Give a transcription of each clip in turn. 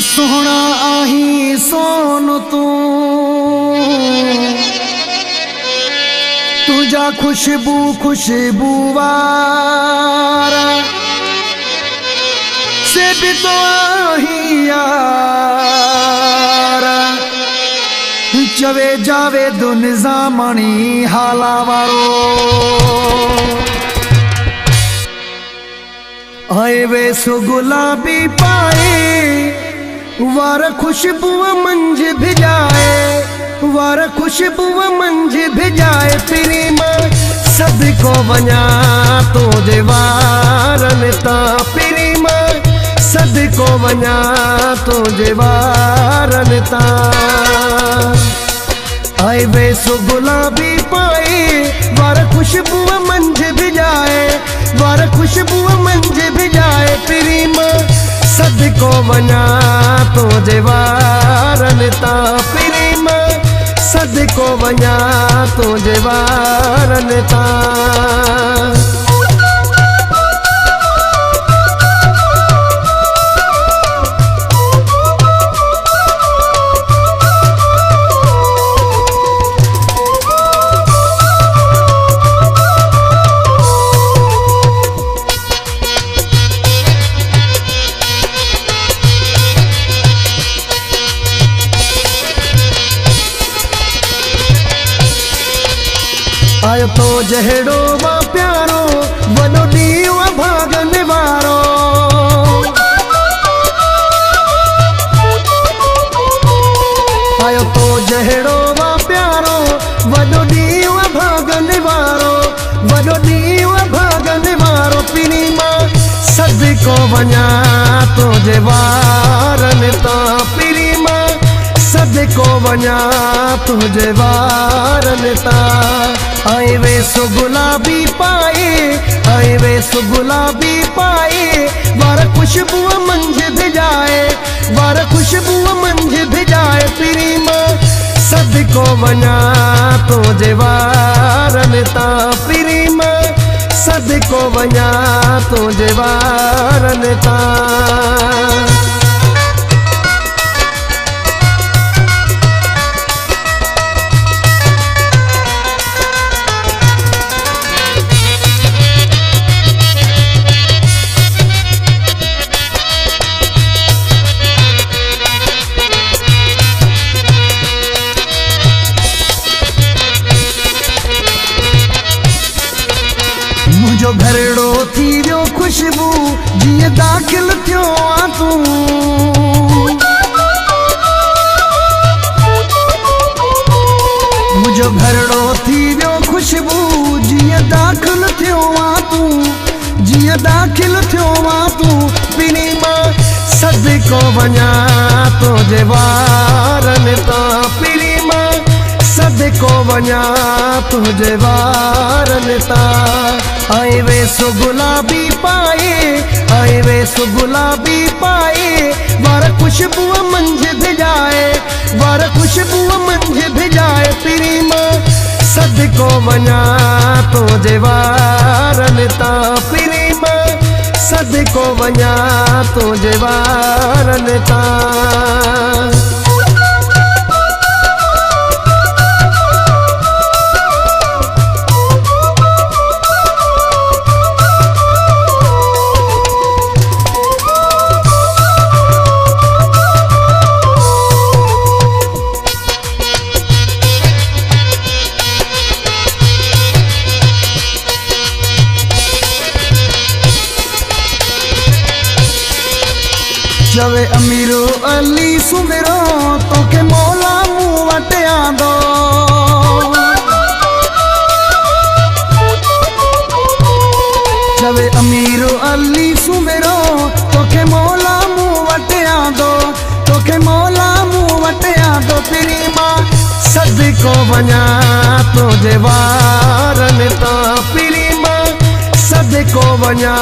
सोहना आही सोन तू तुझा खुशबू खुशबू वारा से भी तो आही यारा चवे जावे दो निजामणी हाला वारो आए वे सो गुलाबी पाए वार खुशबू मंझ भिजाए वार खुशबू मंझ भिजाए प्रीमा सद को वञा तो जेवारन ता प्रीमा सद को वञा तो जेवारन ता आए वे सो गुलाबी पाए वार खुशबू मंझ भिजाए वार खुशबू मंझ भिजाए प्रीमा सद को वञा तो जेवारन ता प्रीमा सद को वञा तो जेवारन ता आयो तो जहड़ो वा प्यारो वॾो ॾींहुं भागन वारो आयो तो जहड़ो वा प्यारो वॾो ॾींहुं भागन वारो वॾो ॾींहुं भागन वारो प्रीमा सद को वञा तो जेवारन ता प्रीमा सद को वञा तो जेवारन ता आए वे सो गुलाबी पाए आए वे सो गुलाबी पाए वार खुशबू मंझ भिजाए वार खुशबू मंझ भिजाए प्रीमा सद को वञा तो जेवारन ता प्रीमा सद को वञा तो जेवारन ता मुझो घरड़ो थी वियो खुशबू जीअं दाख़िल थियो आ तू मुझो घरड़ो थी वियो खुशबू जीअं दाख़िल थियो आ तू जीअं दाख़िल थियो आ तू प्रीमा सद को वञा तो जेवारन ता प्रीमा सद को वञा तो जेवारन ता आए वे सो गुलाबी पाए आए वे सो गुलाबी पाए वार खुशबू मंझ भिजाए वार खुशबू मंझ भिजाए प्रीमा सद को वञा तो जेवारन ता प्रीमा सद को वञा तो जेवारन ता चवे अमीरो अली सुमिरो तोखे मौला मूं वटि आंदो चवे अमीरो अली सुमिरो तोखे मौला मूं वटि आंदो तोखे मौला मूं वटि आंदो प्रीमा सद को वञा तो जेवारन ता प्रीमा सद को वञा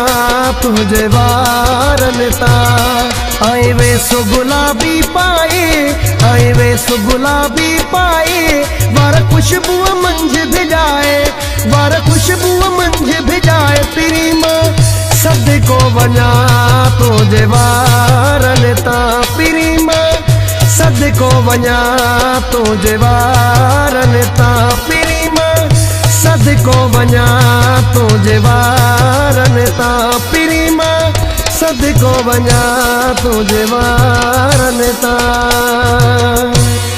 तो जेवारन ता आए वे सो गुलाबी पाए आए वे सो गुलाबी पाए वार खुशबू मंझ भिजाए वार खुशबू मंझ भिजाए प्रीमा सद को वञा तो जेवारन ता प्रीमा सदिको वञा तुंहिंजे वारनि तां पीरी मां सदिको वञा तुंहिंजे वारनि तां पीरी मां सदिको वञा तुंहिंजे वारनि तां।